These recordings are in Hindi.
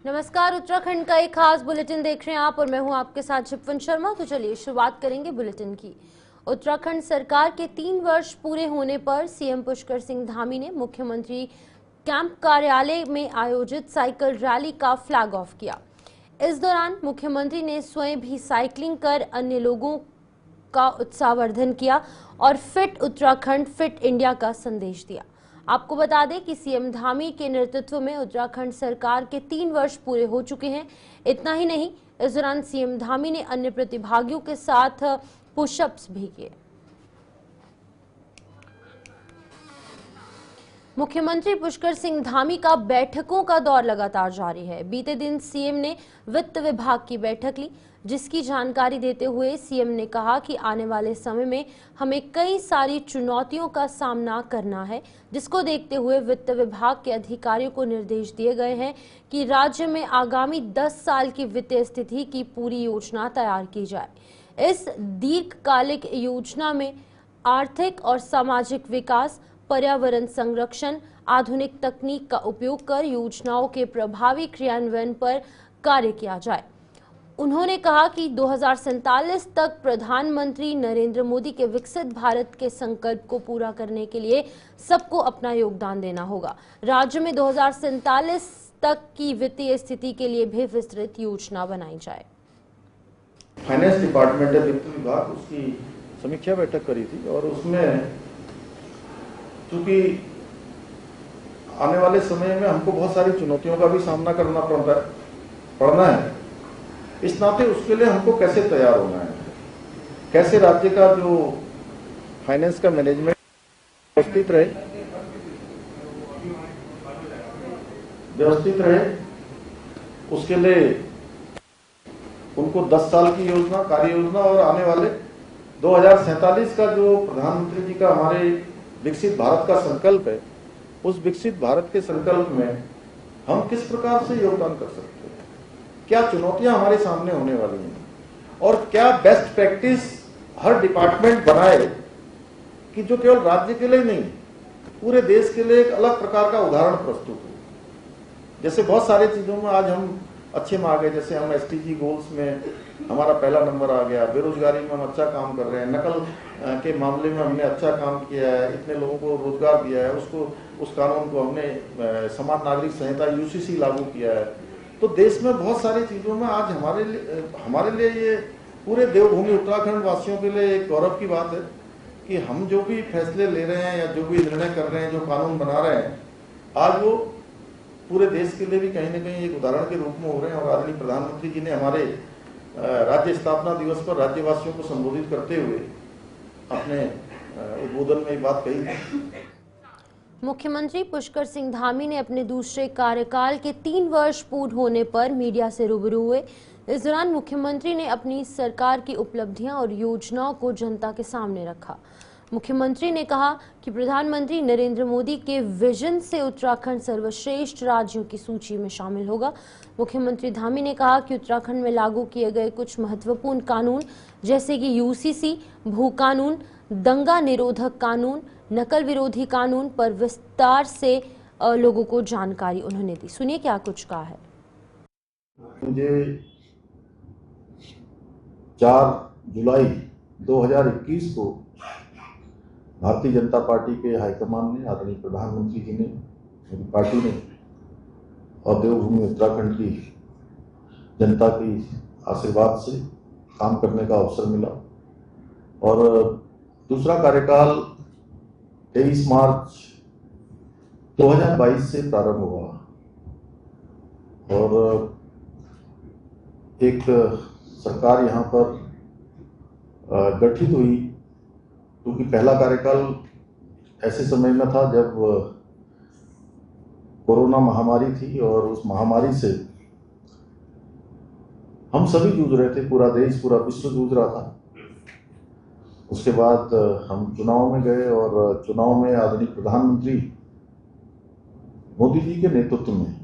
नमस्कार, उत्तराखंड का एक खास बुलेटिन देख रहे हैं आप और मैं हूं आपके साथ शिपवन शर्मा। तो चलिए शुरुआत करेंगे बुलेटिन की। उत्तराखंड सरकार के 3 वर्ष पूरे होने पर सीएम पुष्कर सिंह धामी ने मुख्यमंत्री कैंप कार्यालय में आयोजित साइकिल रैली का फ्लैग ऑफ किया। इस दौरान मुख्यमंत्री ने स्वयं भी साइकिलिंग कर अन्य लोगों का उत्साहवर्धन किया और फिट उत्तराखंड फिट इंडिया का संदेश दिया। आपको बता दें कि सीएम धामी के नेतृत्व में उत्तराखंड सरकार के 3 वर्ष पूरे हो चुके हैं। इतना ही नहीं, इस दौरान सीएम धामी ने अन्य प्रतिभागियों के साथ पुशअप्स भी किए। मुख्यमंत्री पुष्कर सिंह धामी का बैठकों का दौर लगातार जारी है। बीते दिन सीएम ने वित्त विभाग की बैठक ली, जिसकी जानकारी देते हुए सीएम ने कहा कि आने वाले समय में हमें कई सारी चुनौतियों का सामना करना है, जिसको देखते हुए वित्त विभाग के अधिकारियों को निर्देश दिए गए हैं कि राज्य में आगामी 10 साल की वित्तीय स्थिति की पूरी योजना तैयार की जाए। इस दीर्घकालिक योजना में आर्थिक और सामाजिक विकास, पर्यावरण संरक्षण, आधुनिक तकनीक का उपयोग कर योजनाओं के प्रभावी क्रियान्वयन पर कार्य किया जाए। उन्होंने कहा कि 2047 तक प्रधानमंत्री नरेंद्र मोदी के विकसित भारत के संकल्प को पूरा करने के लिए सबको अपना योगदान देना होगा। राज्य में 2047 तक की वित्तीय स्थिति के लिए भी विस्तृत योजना बनाई जाए। फाइनेंस डिपार्टमेंट है, वित्त विभाग, उसकी समीक्षा बैठक करी थी और उसमें चूंकि आने वाले समय में हमको बहुत सारी चुनौतियों का भी सामना करना पड़ना है, इस नाते उसके लिए हमको कैसे तैयार होना है, कैसे राज्य का जो फाइनेंस का मैनेजमेंट व्यवस्थित रहे, उसके लिए उनको 10 साल की योजना, कार्य योजना और आने वाले 2047 का जो प्रधानमंत्री जी का हमारे विकसित भारत का संकल्प है, उस विकसित भारत के संकल्प में हम किस प्रकार से योगदान कर सकते हैं, क्या चुनौतियां हमारे सामने होने वाली हैं और क्या बेस्ट प्रैक्टिस हर डिपार्टमेंट बनाए कि जो केवल राज्य के लिए नहीं, पूरे देश के लिए एक अलग प्रकार का उदाहरण प्रस्तुत हो। जैसे बहुत सारी चीजों में आज हम अच्छे में आ गए, जैसे हम एसडीजी गोल्स में हमारा पहला नंबर आ गया, बेरोजगारी में हम अच्छा काम कर रहे हैं, नकल के मामले में हमने अच्छा काम किया है, इतने लोगों को रोजगार दिया है, उस कानून को हमने समान नागरिक संहिता यूसीसी लागू किया है। तो देश में बहुत सारी चीजों में आज हमारे लिए ये पूरे देवभूमि उत्तराखंड वासियों के लिए एक गौरव की बात है कि हम जो भी फैसले ले रहे हैं या जो भी निर्णय कर रहे हैं, जो कानून बना रहे हैं, आज वो पूरे देश के लिए भी कहीं ना कहीं एक उदाहरण के रूप में हो रहे हैं। और आदरणीय प्रधानमंत्री जी ने हमारे राज्य स्थापना दिवस पर राज्यवासियों को संबोधित करते हुए अपने उद्बोधन में ये बात कही थी। मुख्यमंत्री पुष्कर सिंह धामी ने अपने दूसरे कार्यकाल के 3 वर्ष पूर्ण होने पर मीडिया से रूबरू हुए। इस दौरान मुख्यमंत्री ने अपनी सरकार की उपलब्धियां और योजनाओं को जनता के सामने रखा। मुख्यमंत्री ने कहा कि प्रधानमंत्री नरेंद्र मोदी के विजन से उत्तराखंड सर्वश्रेष्ठ राज्यों की सूची में शामिल होगा। मुख्यमंत्री धामी ने कहा कि उत्तराखंड में लागू किए गए कुछ महत्वपूर्ण कानून जैसे कि यूसीसी, भू कानून, दंगा निरोधक कानून, नकल विरोधी कानून पर विस्तार से लोगों को जानकारी उन्होंने दी। सुनिए क्या कुछ कहा है। मुझे 4 जुलाई 2021 को भारतीय जनता पार्टी के हाईकमान ने, आदरणीय प्रधानमंत्री जी ने, मेरी पार्टी ने और देवभूमि उत्तराखंड की जनता की आशीर्वाद से काम करने का अवसर मिला और दूसरा कार्यकाल 23 मार्च 2022 से प्रारंभ हुआ और एक सरकार यहाँ पर गठित हुई, क्योंकि पहला कार्यकाल ऐसे समय में था जब कोरोना महामारी थी और उस महामारी से हम सभी जूझ रहे थे, पूरा देश, पूरा विश्व जूझ रहा था। उसके बाद हम चुनाव में गए और चुनाव में आदरणीय प्रधानमंत्री मोदी जी के नेतृत्व में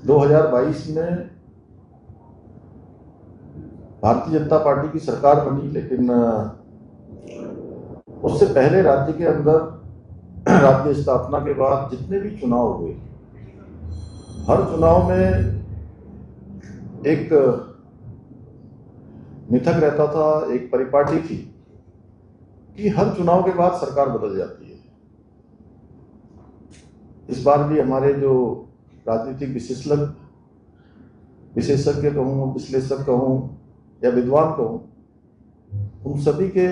2022 में भारतीय जनता पार्टी की सरकार बनी। लेकिन उससे पहले राज्य के अंदर राज्य स्थापना के बाद जितने भी चुनाव हुए, हर चुनाव में एक मिथक रहता था, एक परिपाटी थी कि हर चुनाव के बाद सरकार बदल जाती है। इस बार भी हमारे जो राजनीतिक विशेषज्ञ कहूँ, विश्लेषक कहूँ या विद्वान कहूँ, उन सभी के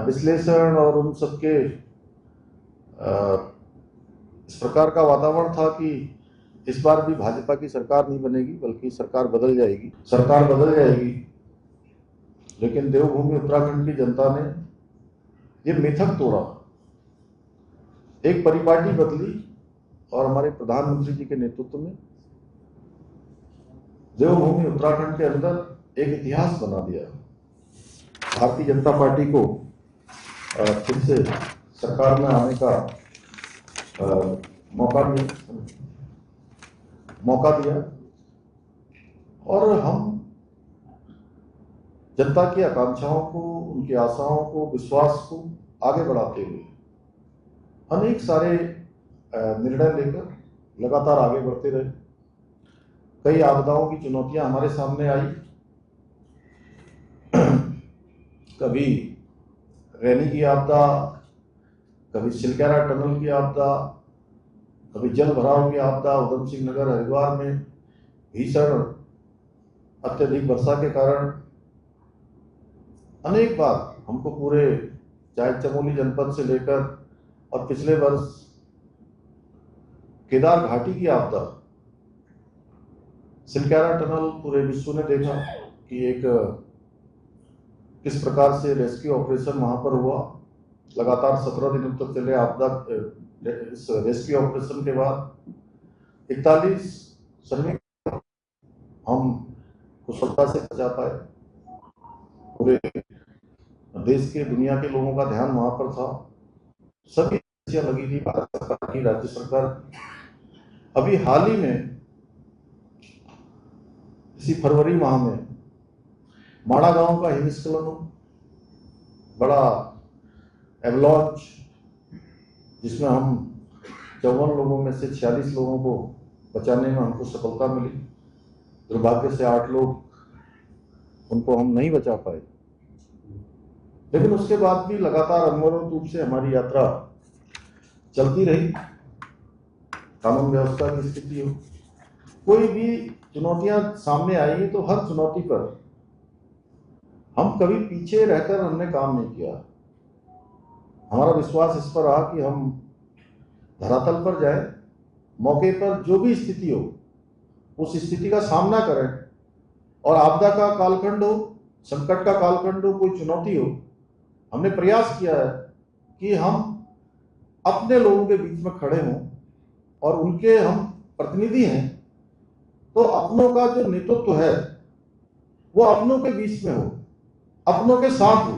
विश्लेषण और उन सबके इस प्रकार का वातावरण था कि इस बार भी भाजपा की सरकार नहीं बनेगी, बल्कि सरकार बदल जाएगी। लेकिन देवभूमि उत्तराखंड की जनता ने ये मिथक तोड़ा, एक परिपाटी बदली और हमारे प्रधानमंत्री जी के नेतृत्व में देवभूमि उत्तराखंड के अंदर एक इतिहास बना दिया। भारतीय जनता पार्टी को फिर से सरकार में आने का मौका दिया और हम जनता की आकांक्षाओं को, उनकी आशाओं को, विश्वास को आगे बढ़ाते हुए अनेक सारे निर्णय लेकर लगातार आगे बढ़ते रहे। कई आपदाओं की चुनौतियां हमारे सामने आई, कभी रैनी की आपदा, कभी सिलक्यारा टनल की आपदा, कभी जल भराव की आपदा। उधम सिंह नगर हरिद्वार में भीषण अत्यधिक वर्षा के कारण अनेक बार हमको पूरे चाहे चमोली जनपद से लेकर और पिछले वर्ष केदार घाटी की आपदा, सिलक्यारा टनल, पूरे विश्व ने देखा कि एक किस प्रकार से रेस्क्यू ऑपरेशन वहां पर हुआ। लगातार 17 दिनों तक चले आपदा। इस रेस्क्यू ऑपरेशन के बाद 41 श्रमिक हम कुशलता से बचा पाए। पूरे देश के, दुनिया के लोगों का ध्यान वहां पर था। सभी लगी थी, भारत सरकार की, राज्य सरकार। अभी हाल ही में इसी फरवरी माह में माड़ा गांव का हिमस्खलन, बड़ा एवलॉन्च, जिसमें हम 54 लोगों में से 46 लोगों को बचाने में हमको सफलता मिली। दुर्भाग्य से 8 लोग, उनको हम नहीं बचा पाए। लेकिन उसके बाद भी लगातार अनवरत रूप से हमारी यात्रा चलती रही। कानून व्यवस्था की स्थिति हो, कोई भी चुनौतियां सामने आई तो हर चुनौती पर हम कभी पीछे रहकर हमने काम नहीं किया। हमारा विश्वास इस पर रहा कि हम धरातल पर जाएं, मौके पर जो भी स्थिति हो उस स्थिति का सामना करें, और आपदा का कालखंड हो, संकट का कालखंड हो, कोई चुनौती हो, हमने प्रयास किया है कि हम अपने लोगों के बीच में खड़े हों और उनके हम प्रतिनिधि हैं, तो अपनों का जो नेतृत्व है वो अपनों के बीच में हो, अपनों के साथ हो।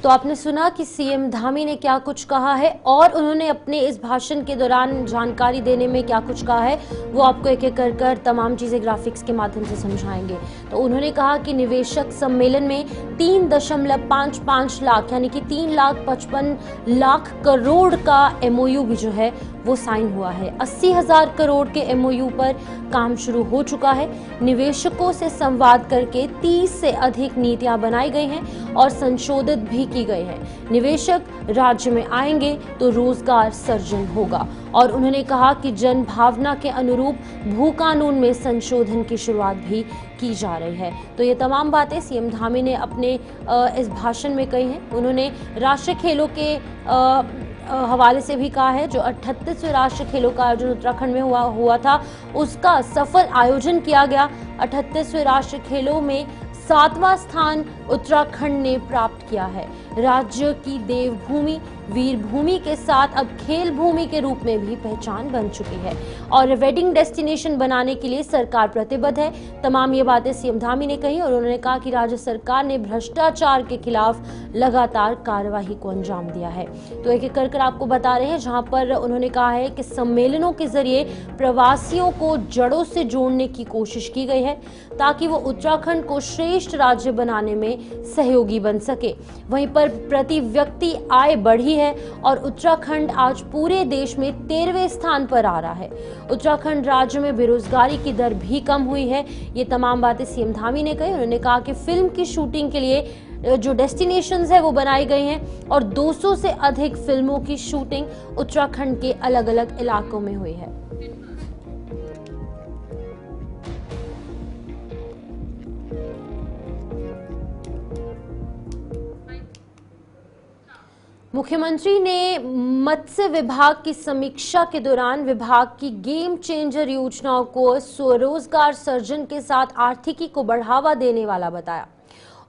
तो आपने सुना कि सीएम धामी ने क्या कुछ कहा है, और उन्होंने अपने इस भाषण के दौरान जानकारी देने में क्या कुछ कहा है, वो आपको एक एक कर तमाम चीज़ें ग्राफिक्स के माध्यम से समझाएंगे। तो उन्होंने कहा कि निवेशक सम्मेलन में 3.55 लाख यानी कि 3,55,00,000 करोड़ का MOU भी जो है वो साइन हुआ है। 80,000 करोड़ के MOU पर काम शुरू हो चुका है। निवेशकों से संवाद करके 30 से अधिक नीतियां बनाई गई हैं और संशोधित भी की गई है। निवेशक राज्य में आएंगे तो रोजगार सृजन होगा। और उन्होंने कहा कि जन भावना के अनुरूप भू कानून में संशोधन की शुरुआत भी की जा रही है। तो ये तमाम बातें सीएम धामी ने अपने इस भाषण में कही हैं। उन्होंने राष्ट्रीय खेलों के हवाले से भी कहा है, जो 38वें राष्ट्रीय खेलों का आयोजन उत्तराखंड में हुआ था, उसका सफल आयोजन किया गया। 38वें राष्ट्रीय खेलों में 7वां स्थान उत्तराखंड ने प्राप्त किया है। राज्य की देवभूमि, वीर भूमि के साथ अब खेल भूमि के रूप में भी पहचान बन चुकी है और वेडिंग डेस्टिनेशन बनाने के लिए सरकार प्रतिबद्ध है। तमाम ये बातें सीएम धामी ने कही और उन्होंने कहा कि राज्य सरकार ने भ्रष्टाचार के खिलाफ लगातार कार्यवाही को अंजाम दिया है। तो एक एक कर आपको बता रहे हैं, जहां पर उन्होंने कहा है कि सम्मेलनों के जरिए प्रवासियों को जड़ों से जोड़ने की कोशिश की गई है ताकि वो उत्तराखंड को श्रेष्ठ राज्य बनाने में सहयोगी बन सके। वहीं पर पर प्रति व्यक्ति आय बढ़ी है और उत्तराखंड आज पूरे देश में 13वें स्थान पर आ रहा है। उत्तराखंड राज्य में बेरोजगारी की दर भी कम हुई है। ये तमाम बातें सीएम धामी ने कही। उन्होंने कहा कि फिल्म की शूटिंग के लिए जो डेस्टिनेशंस है वो बनाई गई हैं और 200 से अधिक फिल्मों की शूटिंग उत्तराखंड के अलग अलग इलाकों में हुई है। मुख्यमंत्री ने मत्स्य विभाग की समीक्षा के दौरान विभाग की गेम चेंजर योजनाओं को स्वरोजगार सर्जन के साथ आर्थिकी को बढ़ावा देने वाला बताया।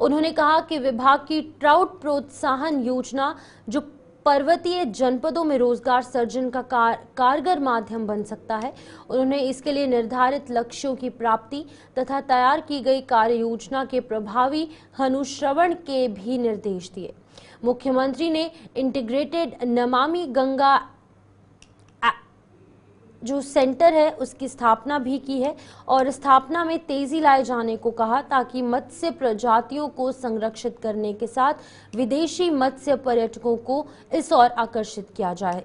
उन्होंने कहा कि विभाग की ट्राउट प्रोत्साहन योजना जो पर्वतीय जनपदों में रोजगार सर्जन का कारगर माध्यम बन सकता है। उन्होंने इसके लिए निर्धारित लक्ष्यों की प्राप्ति तथा तैयार की गई कार्य योजना के प्रभावी अनुश्रवण के भी निर्देश दिए। मुख्यमंत्री ने इंटीग्रेटेड नमामि गंगा जो सेंटर है उसकी स्थापना भी की है और स्थापना में तेजी लाए जाने को कहा ताकि मत्स्य प्रजातियों को संरक्षित करने के साथ विदेशी मत्स्य पर्यटकों को इस ओर आकर्षित किया जाए।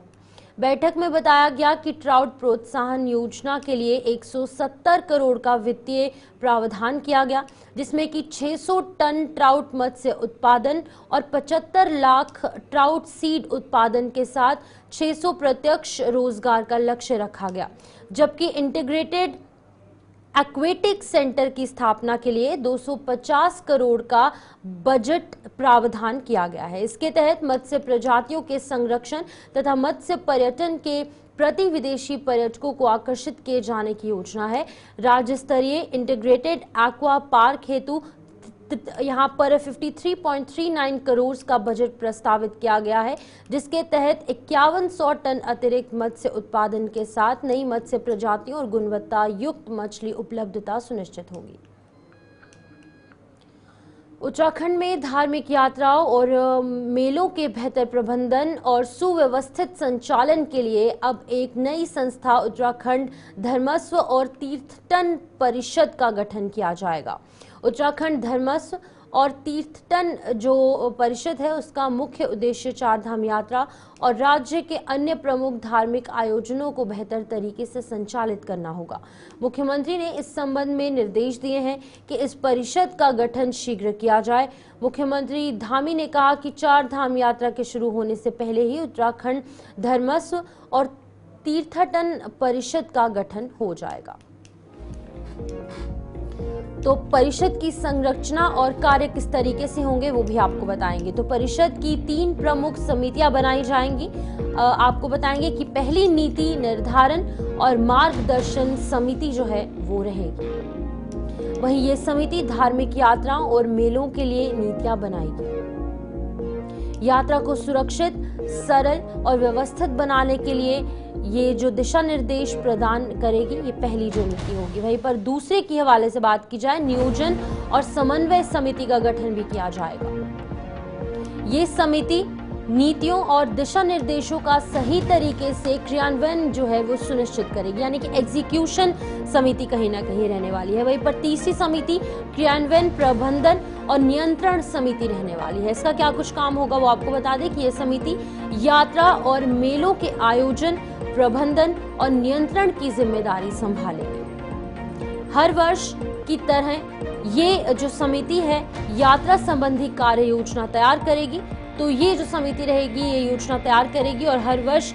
बैठक में बताया गया कि ट्राउट प्रोत्साहन योजना के लिए 170 करोड़ का वित्तीय प्रावधान किया गया, जिसमें कि 600 टन ट्राउट मत्स्य उत्पादन और 75 लाख ट्राउट सीड उत्पादन के साथ 600 प्रत्यक्ष रोजगार का लक्ष्य रखा गया, जबकि इंटीग्रेटेड एक्वेटिक सेंटर की स्थापना के लिए 250 करोड़ का बजट प्रावधान किया गया है। इसके तहत मत्स्य प्रजातियों के संरक्षण तथा मत्स्य पर्यटन के प्रति विदेशी पर्यटकों को आकर्षित किए जाने की योजना है। राज्य स्तरीय इंटीग्रेटेड एक्वा पार्क हेतु यहाँ पर 53.39 करोड़ का बजट प्रस्तावित किया गया है, जिसके तहत 5100 टन अतिरिक्त मत्स्य उत्पादन के साथ नई मत्स्य प्रजातियों और गुणवत्ता युक्त मछली उपलब्धता सुनिश्चित होगी। उत्तराखंड में धार्मिक यात्राओं और मेलों के बेहतर प्रबंधन और सुव्यवस्थित संचालन के लिए अब एक नई संस्था उत्तराखंड धर्मस्व और तीर्थटन परिषद का गठन किया जाएगा। उत्तराखंड धर्मस्व और तीर्थटन जो परिषद है उसका मुख्य उद्देश्य चारधाम यात्रा और राज्य के अन्य प्रमुख धार्मिक आयोजनों को बेहतर तरीके से संचालित करना होगा। मुख्यमंत्री ने इस संबंध में निर्देश दिए हैं कि इस परिषद का गठन शीघ्र किया जाए। मुख्यमंत्री धामी ने कहा कि चारधाम यात्रा के शुरू होने से पहले ही उत्तराखंड धर्मस्व और तीर्थटन परिषद का गठन हो जाएगा। तो परिषद की संरचना और कार्य किस तरीके से होंगे वो भी आपको बताएंगे। तो परिषद की 3 प्रमुख समितियां बनाई जाएंगी। आपको बताएंगे कि पहली नीति निर्धारण और मार्गदर्शन समिति जो है वो रहेगी। वहीं ये समिति धार्मिक यात्राओं और मेलों के लिए नीतियां बनाएगी। यात्रा को सुरक्षित, सरल और व्यवस्थित बनाने के लिए ये जो दिशा निर्देश प्रदान करेगी, ये पहली जो नीति होगी। वहीं पर दूसरे की हवाले से बात की जाए, नियोजन और समन्वय समिति का गठन भी किया जाएगा। ये समिति नीतियों और दिशा निर्देशों का सही तरीके से क्रियान्वयन जो है वो सुनिश्चित करेगी, यानी कि एग्जीक्यूशन समिति कहीं ना कहीं रहने वाली है। वहीं पर तीसरी समिति क्रियान्वयन, प्रबंधन और नियंत्रण समिति रहने वाली है। इसका क्या कुछ काम होगा वो आपको बता दें कि यह समिति यात्रा और मेलों के आयोजन, प्रबंधन और नियंत्रण की जिम्मेदारी संभालेगी। हर वर्ष की तरह ये जो समिति है यात्रा संबंधी कार्य योजना तैयार करेगी। तो ये जो समिति रहेगी ये योजना तैयार करेगी और हर वर्ष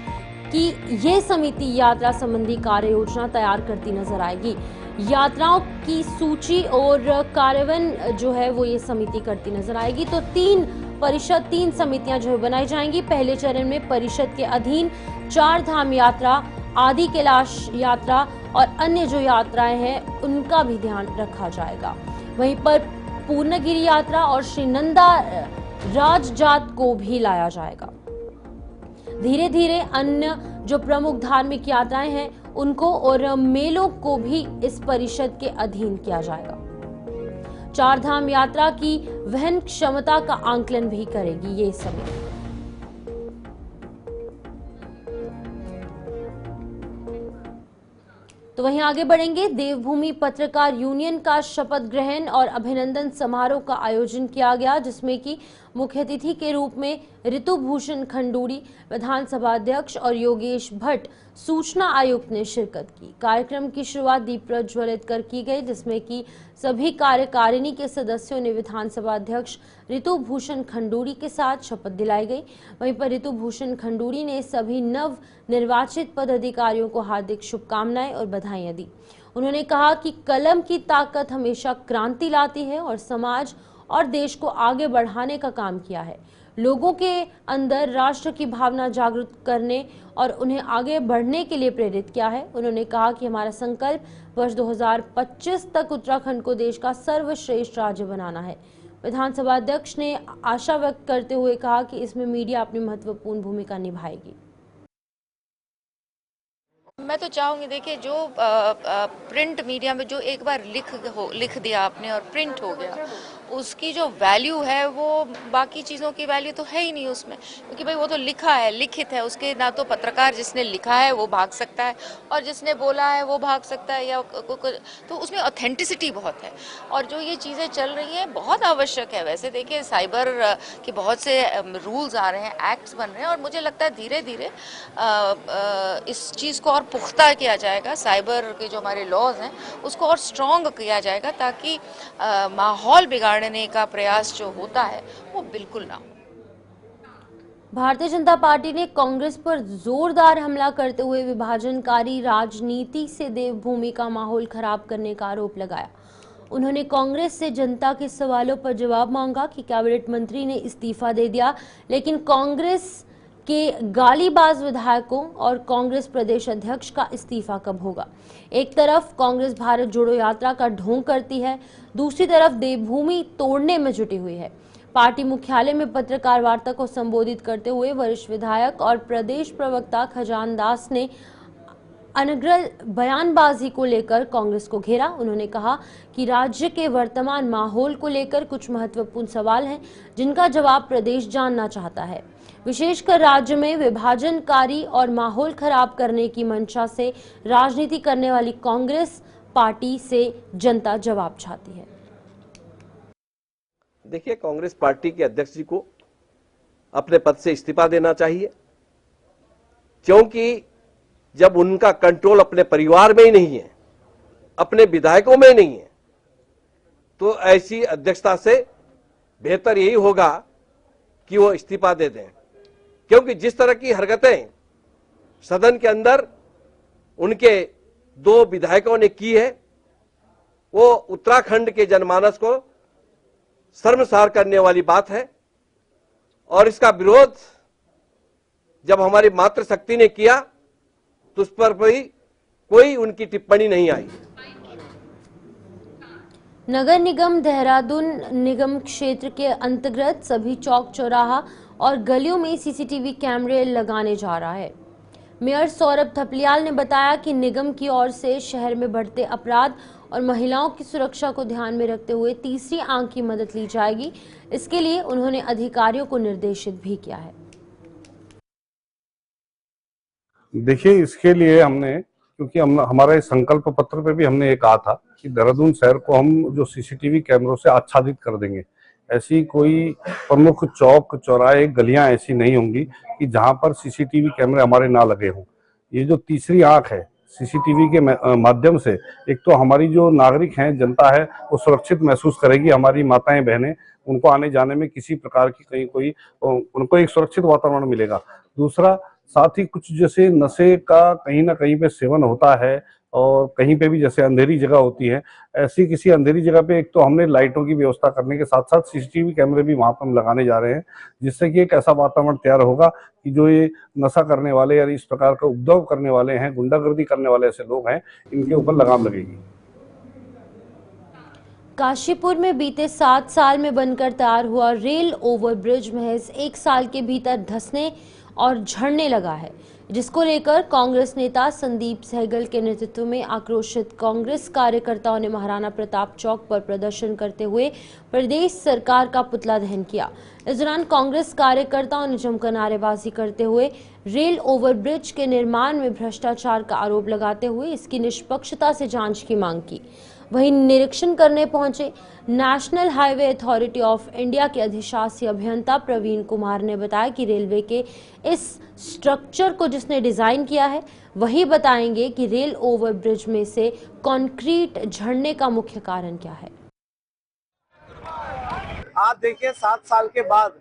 की ये समिति यात्रा संबंधी कार्य योजना तैयार करती नजर आएगी। यात्राओं की सूची और कार्यान्वयन जो है वो ये समिति करती नजर आएगी। तो 3 समितियां जो है बनाई जाएंगी। पहले चरण में परिषद के अधीन चारधाम यात्रा, आदि कैलाश यात्रा और अन्य जो यात्राएं हैं उनका भी ध्यान रखा जाएगा। वहीं पर पूर्णगिरि यात्रा और श्रीनंदा राजजात को भी लाया जाएगा। धीरे धीरे अन्य जो प्रमुख धार्मिक यात्राएं हैं उनको और मेलों को भी इस परिषद के अधीन किया जाएगा। चारधाम यात्रा की वहन क्षमता का आंकलन भी करेगी ये समिति। तो वहीं आगे बढ़ेंगे। देवभूमि पत्रकार यूनियन का शपथ ग्रहण और अभिनंदन समारोह का आयोजन किया गया, जिसमें कि मुख्य अतिथि के रूप में ऋतु भूषण खंडूड़ी, विधानसभा अध्यक्ष, और योगेश भट्ट, सूचना आयुक्त, ने शिरकत की। कार्यक्रम की शुरुआत दीप प्रज्वलित कर की गई, जिसमें कि सभी कार्यकारिणी के सदस्यों ने विधानसभा अध्यक्ष ऋतु भूषण खंडूड़ी के साथ शपथ दिलाई गई। वहीं पर ऋतु भूषण खंडूड़ी ने सभी नव निर्वाचित पदाधिकारियों को हार्दिक शुभकामनाएं और बधाइयां दी। उन्होंने कहा कि कलम की ताकत हमेशा क्रांति लाती है और समाज और देश को आगे बढ़ाने का काम किया है। लोगों के अंदर राष्ट्र की भावना जागृत करने और उन्हें आगे बढ़ने के लिए प्रेरित किया है। उन्होंने कहा कि हमारा संकल्प वर्ष 2025 तक उत्तराखंड को देश का सर्वश्रेष्ठ राज्य बनाना है। विधानसभा अध्यक्ष ने आशा व्यक्त करते हुए कहा कि इसमें मीडिया अपनी महत्वपूर्ण भूमिका निभाएगी। मैं तो चाहूँगी, देखिए, जो प्रिंट मीडिया में जो एक बार लिख दिया आपने और प्रिंट हो गया, उसकी जो वैल्यू है वो बाकी चीज़ों की वैल्यू तो है ही नहीं उसमें, क्योंकि भाई वो तो लिखा है, लिखित है, उसके ना तो पत्रकार जिसने लिखा है वो भाग सकता है और जिसने बोला है वो भाग सकता है, या तो उसमें ऑथेंटिसिटी बहुत है। और जो ये चीज़ें चल रही हैं बहुत आवश्यक है। वैसे देखिए, साइबर के बहुत से रूल्स आ रहे हैं, एक्ट्स बन रहे हैं, और मुझे लगता है धीरे धीरे इस चीज़ को और पुख्ता किया जाएगा। साइबर के जो हमारे लॉज हैं उसको और स्ट्रॉन्ग किया जाएगा, ताकि माहौल बिगाड़ने का प्रयास जो होता है वो बिल्कुल ना हो। भारतीय जनता पार्टी ने कांग्रेस पर जोरदार हमला करते हुए विभाजनकारी राजनीति से देवभूमि का माहौल खराब करने का आरोप लगाया। उन्होंने कांग्रेस से जनता के सवालों पर जवाब मांगा कि कैबिनेट मंत्री ने इस्तीफा दे दिया, लेकिन कांग्रेस के गालीबाज विधायकों और कांग्रेस प्रदेश अध्यक्ष का इस्तीफा कब होगा। एक तरफ कांग्रेस भारत जोड़ो यात्रा का ढोंग करती है, दूसरी तरफ देवभूमि तोड़ने में जुटी हुई है। पार्टी मुख्यालय में पत्रकार वार्ता को संबोधित करते हुए वरिष्ठ विधायक और प्रदेश प्रवक्ता खजान दास ने अनर्गल बयानबाजी को लेकर कांग्रेस को घेरा। उन्होंने कहा कि राज्य के वर्तमान माहौल को लेकर कुछ महत्वपूर्ण सवाल हैं, जिनका जवाब प्रदेश जानना चाहता है। विशेषकर राज्य में विभाजनकारी और माहौल खराब करने की मंशा से राजनीति करने वाली कांग्रेस पार्टी से जनता जवाब चाहती है। देखिए, कांग्रेस पार्टी के अध्यक्ष जी को अपने पद से इस्तीफा देना चाहिए, क्योंकि जब उनका कंट्रोल अपने परिवार में ही नहीं है, अपने विधायकों में नहीं है, तो ऐसी अध्यक्षता से बेहतर यही होगा कि वो इस्तीफा दे दें। क्योंकि जिस तरह की हरकतें सदन के अंदर उनके दो विधायकों ने की है, वो उत्तराखंड के जनमानस को शर्मसार करने वाली बात है। और इसका विरोध जब हमारी मातृशक्ति ने किया तो उस पर भी कोई उनकी टिप्पणी नहीं आई। नगर निगम देहरादून निगम क्षेत्र के अंतर्गत सभी चौक चौराहा और गलियों में सीसीटीवी कैमरे लगाने जा रहा है। मेयर सौरभ थपलियाल ने बताया कि निगम की ओर से शहर में बढ़ते अपराध और महिलाओं की सुरक्षा को ध्यान में रखते हुए तीसरी आंख की मदद ली जाएगी। इसके लिए उन्होंने अधिकारियों को निर्देशित भी किया है। देखिए, इसके लिए हमने, क्योंकि हमारा इस संकल्प पत्र पे भी हमने ये कहा था कि देहरादून शहर को हम जो सीसीटीवी कैमरों से आच्छादित कर देंगे। ऐसी कोई प्रमुख चौक चौराहे गलियां ऐसी नहीं होंगी कि जहां पर सीसीटीवी कैमरे हमारे ना लगे हों। ये जो तीसरी आंख है सीसीटीवी के माध्यम से, एक तो हमारी जो नागरिक हैं, जनता है, वो सुरक्षित महसूस करेगी। हमारी माताएं बहनें, उनको आने जाने में किसी प्रकार की कहीं कोई उनको एक सुरक्षित वातावरण मिलेगा। दूसरा, साथ ही कुछ जैसे नशे का कहीं ना कहीं पे सेवन होता है और कहीं पे भी जैसे अंधेरी जगह होती है, ऐसी किसी अंधेरी जगह पे एक तो हमने लाइटों की व्यवस्था करने के साथ साथ सीसीटीवी कैमरे भी वहां पर हम लगाने जा रहे हैं, जिससे कि एक ऐसा वातावरण तैयार होगा कि जो ये नशा करने वाले या इस प्रकार का उपद्रव करने वाले हैं, गुंडागर्दी करने वाले ऐसे लोग हैं, इनके ऊपर लगाम लगेगी। काशीपुर में बीते 7 साल में बनकर तैयार हुआ रेल ओवरब्रिज महज 1 साल के भीतर धंसने और झड़ने लगा है। जिसको लेकर कांग्रेस नेता संदीप सहगल के नेतृत्व में आक्रोशित कांग्रेस कार्यकर्ताओं ने महाराणा प्रताप चौक पर प्रदर्शन करते हुए प्रदेश सरकार का पुतला दहन किया। इस दौरान कांग्रेस कार्यकर्ताओं ने जमकर नारेबाजी करते हुए रेल ओवरब्रिज के निर्माण में भ्रष्टाचार का आरोप लगाते हुए इसकी निष्पक्षता से जांच की मांग की। वहीं निरीक्षण करने पहुंचे national highway authority of India के अधिशासी अभियंता प्रवीण कुमार ने बताया कि रेलवे के इस स्ट्रक्चर को जिसने डिजाइन किया है वही बताएंगे कि रेल ओवरब्रिज में से कंक्रीट झड़ने का मुख्य कारण क्या है। आप देखिए 7 साल के बाद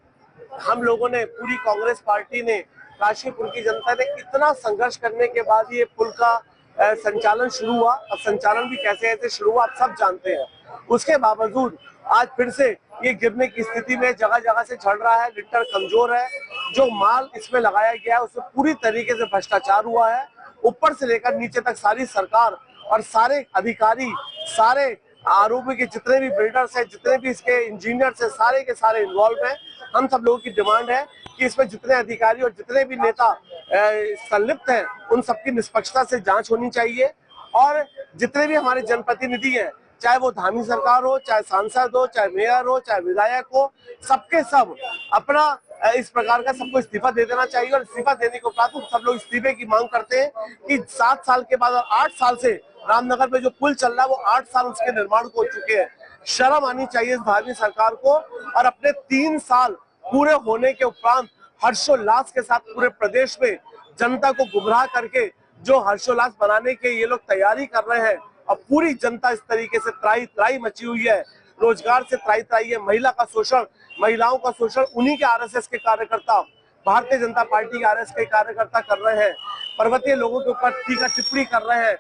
हम लोगों ने, पूरी कांग्रेस पार्टी ने, काशीपुर की जनता ने इतना संघर्ष करने के बाद ये पुल का संचालन शुरू हुआ। अब संचालन भी कैसे कैसे शुरू हुआ आप सब जानते हैं। उसके बावजूद आज फिर से ये गिरने की स्थिति में जगह जगह से झड़ रहा है, लिंटर कमजोर है। जो माल इसमें लगाया गया है उसमें पूरी तरीके से भ्रष्टाचार हुआ है। ऊपर से लेकर नीचे तक सारी सरकार और सारे अधिकारी, सारे आरोपी के जितने भी बिल्डर्स हैं, जितने भी इसके इंजीनियर्स हैं, सारे के सारे इन्वॉल्व हैं। हम सब लोगों की डिमांड है कि इसमें जितने अधिकारी और जितने भी नेता संलिप्त हैं उन सबकी निष्पक्षता से जांच होनी चाहिए। और जितने भी हमारे जनप्रतिनिधि हैं, चाहे वो धामी सरकार हो, चाहे सांसद हो, चाहे मेयर हो, चाहे विधायक हो, सबके सब अपना इस प्रकार का सबको इस्तीफा दे देना चाहिए। और इस्तीफा देने के उपरांत सब लोग इस्तीफे की मांग करते हैं कि 7 साल के बाद और 8 साल से रामनगर में जो पुल चल रहा है वो 8 साल उसके निर्माण को हो चुके हैं। शर्म आनी चाहिए इस भावी सरकार को। और अपने 3 साल पूरे होने के उपरांत हर्षोल्लास के साथ पूरे प्रदेश में जनता को गुमराह करके जो हर्षोल्लास बनाने के ये लोग तैयारी कर रहे हैं, और पूरी जनता इस तरीके से त्राही त्राही मची हुई है, रोजगार से त्राही त्राही है। महिला का शोषण, महिलाओं का शोषण उन्हीं के आरएसएस के कार्यकर्ता, भारतीय जनता पार्टी के आरएसएस के कार्यकर्ता कर रहे हैं। पर्वतीय लोगों के ऊपर टीका टिप्पणी कर रहे हैं।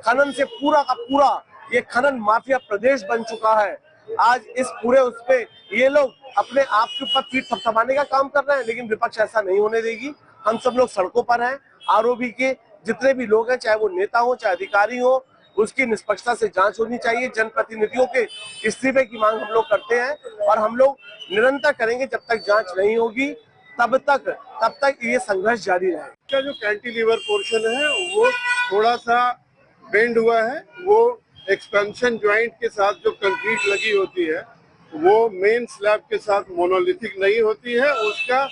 खनन से पूरा का पूरा ये खनन माफिया प्रदेश बन चुका है। आज इस पूरे उस पे ये लोग अपने आप के ऊपर पीठ थपथपाने का काम कर रहे हैं, लेकिन विपक्ष ऐसा नहीं होने देगी। हम सब लोग सड़कों पर हैं। आरओबी के जितने भी लोग हैं, चाहे वो नेता हो चाहे अधिकारी हो, उसकी निष्पक्षता से जांच होनी चाहिए। जनप्रतिनिधियों के इस्तीफे की मांग हम लोग करते हैं और हम लोग निरंतर करेंगे जब तक जांच नहीं होगी, तब तक ये संघर्ष जारी रहेगा। इसका जो कैंटिलीवर पोर्शन है वो थोड़ा सा बेंड हुआ है। वो एक्सपेंशन ज्वाइंट के साथ जो कंक्रीट लगी होती है वो मेन स्लैब के साथ मोनोलिथिक नहीं होती है। उसका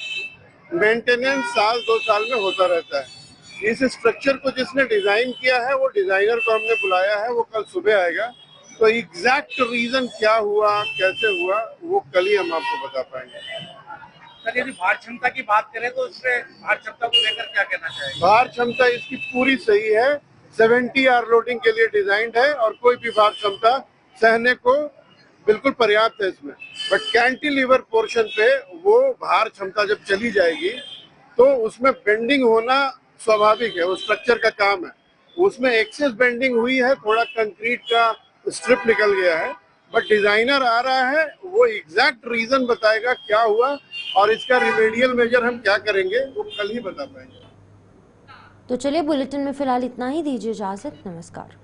मेंटेनेंस 1-2 साल में होता रहता है। इस स्ट्रक्चर को जिसने डिजाइन किया है वो डिजाइनर को हमने बुलाया है, वो कल सुबह आएगा। तो एग्जैक्ट रीजन क्या हुआ, कैसे हुआ, वो कल ही हम आपको बता पाएंगे। सर, यदि भार क्षमता की बात करें तो उससे भार क्षमता को लेकर क्या कहना चाहिए? भार क्षमता इसकी पूरी सही है, 70 आर लोडिंग के लिए डिजाइंड है और कोई भी भार क्षमता सहने को बिल्कुल पर्याप्त है इसमें। बट कैंटिलीवर पोर्शन पे वो भार क्षमता जब चली जाएगी तो उसमें बेंडिंग होना स्वाभाविक है, वो स्ट्रक्चर का काम है। उसमें एक्सेस बेंडिंग हुई है, थोड़ा कंक्रीट का स्ट्रिप निकल गया है। बट डिजाइनर आ रहा है, वो एग्जैक्ट रीजन बताएगा क्या हुआ और इसका रिमेडियल मेजर हम क्या करेंगे वो कल ही बता पाएंगे। तो चलिए, बुलेटिन में फिलहाल इतना ही। दीजिए इजाजत। नमस्कार।